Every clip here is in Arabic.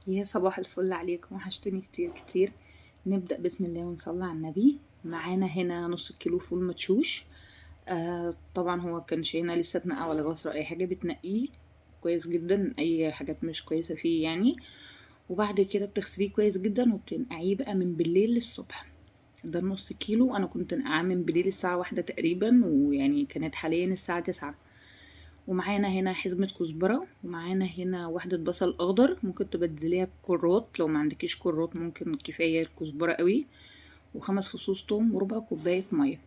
يا صباح الفل عليكم، وحشتوني كتير كتير. نبدأ بسم الله ونصلي على النبي. معانا هنا نص كيلو فول مدشوش. طبعا هو كانش هنا لسه اتنقع ولا بصرة اي حاجة، بتنقيه كويس جدا اي حاجات مش كويسة فيه يعني. وبعد كده بتغسليه كويس جدا وبتنقعيه بقى من بالليل للصبح. ده نص كيلو، انا كنت نقعاه من بالليل الساعة 1 تقريبا، ويعني كانت حاليا الساعة 9. ومعانا هنا حزمة كزبرة، ومعانا هنا واحدة بصل اخضر، ممكن تبدليها بكرات لو ما عندكيش كرات، ممكن كفاية الكزبرة قوي. وخمس فصوص توم وربع كوباية مية.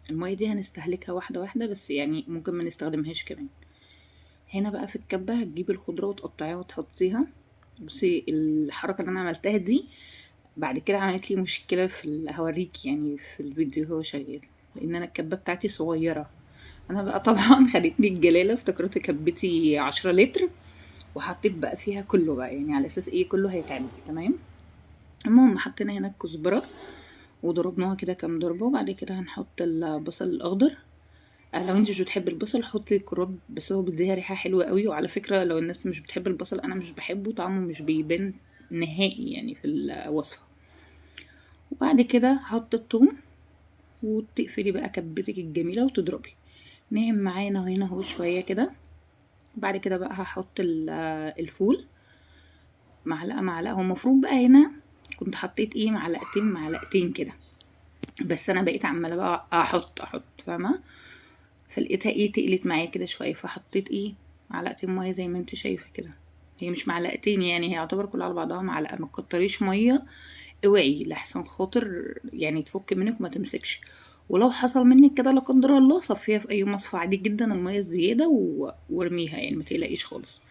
المية دي هنستهلكها واحدة واحدة، بس يعني ممكن ما نستخدمهاش كمان. هنا بقى في الكبة هتجيبي الخضرة وتقطعيها وتحطيها. بصي الحركة اللي انا عملتها دي بعد كده عملت لي مشكلة هوريك يعني في الفيديو هو شغال، لان انا الكبة بتاعتي صغيرة. انا بقى طبعا خدتني الجلالة، افتكرت كبتي 10 لتر، وحطيت بقى فيها كله بقى، يعني على اساس ايه كله هيتعمل تمام. المهم حطينا هنا الكزبرة وضربناها كده كام ضربة، وبعد كده هنحط البصل الاخضر. لو انت مش بتحبي البصل حطي الكرات، بس هو بيديها ريحة حلوة قوي. وعلى فكرة لو الناس مش بتحب البصل، انا مش بحبه، طعمه مش بيبان نهائي يعني في الوصفة. وبعد كده هحط الثوم، وتقفلي بقى كبتك الجميلة وتضربي. ناعم معانا هنا اهو شوية كده. بعد كده بقى هحط الفول معلقة معلقة. هو المفروض بقى هنا كنت حطيت ايه معلقتين كده، بس انا بقيت عمالة بقى احط فاهمة. فلقيتها ايه تقلت معايا كده شوية، فحطيت ايه معلقتين مية زي ما انت شايفة كده. هي مش معلقتين يعني، هي يعتبر كلها على بعضها معلقة. ما تكتريش مية، اوعي لحسن خاطر يعني تفك منك وما تمسكش. ولو حصل منك كده لا قدر الله، صفيها في اي مصفى عادي جدا المية الزيادة وارميها، يعني ما تقلقيش خالص.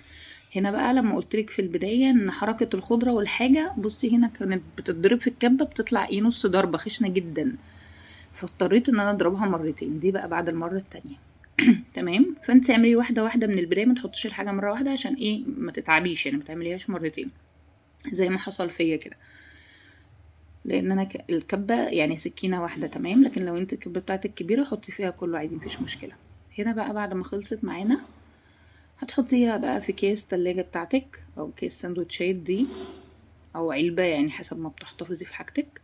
هنا بقى لما قلتلك في البداية ان حركة الخضرة والحاجة، بصي هنا كانت بتتضرب في الكبة بتطلع ايه نص ضربة خشنة جدا، فاضطريت ان انا اضربها مرتين. دي بقى بعد المرة التانية. تمام. فانت اعملي واحدة واحدة من البداية، ما تحطيش الحاجة مرة واحدة عشان ايه ما تتعبيش، يعني ما تعمليهاش مرتين زي ما حصل فيا كده. لان انا الكبة يعني سكينة واحدة تمام، لكن لو انت الكبة بتاعتك كبيرة حطي فيها كله عادي مفيش مشكلة. هنا بقى بعد ما خلصت معانا هتحطيها بقى في كيس تلاجة بتاعتك، او كيس سندوتشات دي، او علبة، يعني حسب ما بتحتفظي في حاجتك،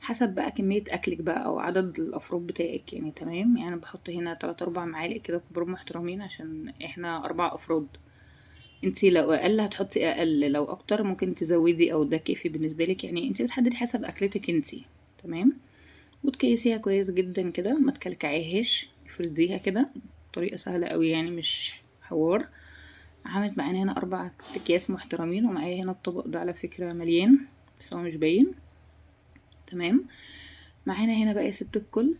حسب بقى كمية اكلك بقى او عدد الافراد بتاعك يعني تمام. يعني انا بحط هنا 3-4 معالق كده كبار محترمين عشان احنا 4 افراد. انتي لو اقل هتحطي اقل، لو اكتر ممكن تزودي، او ده كافي بالنسبة لك، يعني انتي بتحددي حسب اكلتك انتي. تمام. وتكيسيها كويس جدا كده، ما تكلكعيهاش، افرديها كده. طريقة سهلة قوي يعني مش حوار. عملت معانا هنا 4 اكياس محترمين، ومعايا هنا الطبق ده على فكرة مليان بس هو مش باين. تمام. معانا هنا بقى يا ست الكل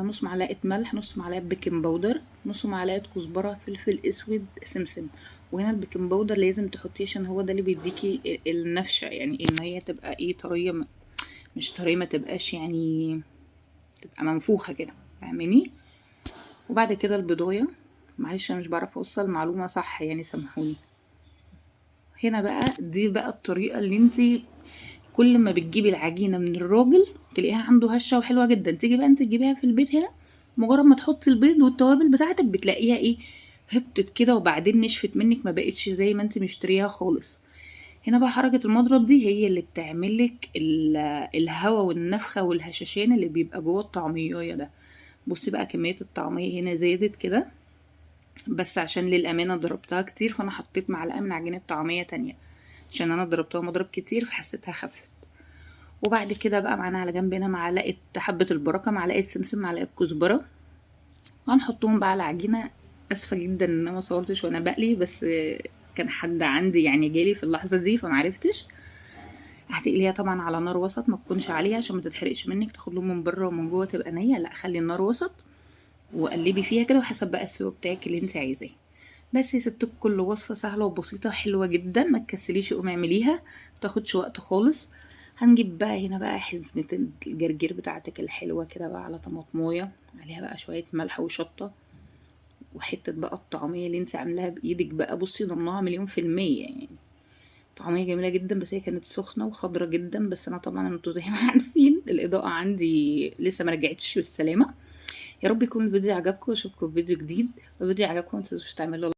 نص معلقة ملح، نص معلقة بيكنج باودر، نص معلقة كزبرة، فلفل اسود، سمسم. وهنا البيكنج باودر لازم تحطيه عشان هو ده اللي بيديكي النفشة، يعني ان هي تبقى ايه طرية، مش طرية ما تبقاش يعني تبقى منفوخة كده، فاهماني. وبعد كده البضاية. معلش انا مش بعرف اوصل معلومة صح يعني سامحوني. هنا بقى دي بقى الطريقة اللي انتي كل ما بتجيبي العجينة من الراجل تلاقيها عنده هشة وحلوة جدا، تيجي بقى انت تجيبيها في البيت هنا، مجرد ما تحطي البيض والتوابل بتاعتك بتلاقيها ايه هبطت كده، وبعدين نشفت منك، ما بقتش زي ما انت مشتريها خالص. هنا بقى حركة المضرب دي هي اللي بتعملك الهوا والنفخة والهشاشان اللي بيبقى جوه الطعمية ده. بصي بقى كمية الطعمية هنا زادت كده، بس عشان للأمانة ضربتها كتير، فأنا حطيت معلقة من عجينة طعمية تانية عشان أنا ضربتها مضرب كتير فحسيتها خفت. وبعد كده بقى معانا على جنب هنا معلقة حبة البركة، معلقة سمسم، معلقة كزبرة، وهنحطهم بقى على العجينة. اسفة جدا ان انا ما صورتش وانا بقلي، بس كان حد عندي يعني جالي في اللحظة دي فمعرفتش. هتقليها طبعا على نار وسط، ما تكونش عالية عشان ما تتحرقش منك، تاخد لون من بره ومن جوه تبقى نية، لا خلي النار وسط وقلبي فيها كده، وحسب بقى السوا بتاعك اللي انت عايزاه. بس يا ست كل وصفة سهلة وبسيطة حلوة جدا، ما تكسليش قومي اعمليها، متاخدش وقت خالص. هنجيب بقى هنا بقى حزمة الجرجير بتاعتك الحلوة كده بقى، على طماطمايه عليها بقى شوية ملح وشطة، وحتة بقى الطعمية اللي انت عاملاها بايدك بقى، بصي ضمنها 100% يعني. طعمية جميلة جدا، بس هي كانت سخنة وخضرة جدا، بس انا طبعا انتوا زي ما عارفين الاضاءة عندي لسه ما رجعتش بالسلامة. يا رب يكون الفيديو عجبكم، واشوفكم في فيديو جديد. الفيديو عجبكم متنسوش تعملوا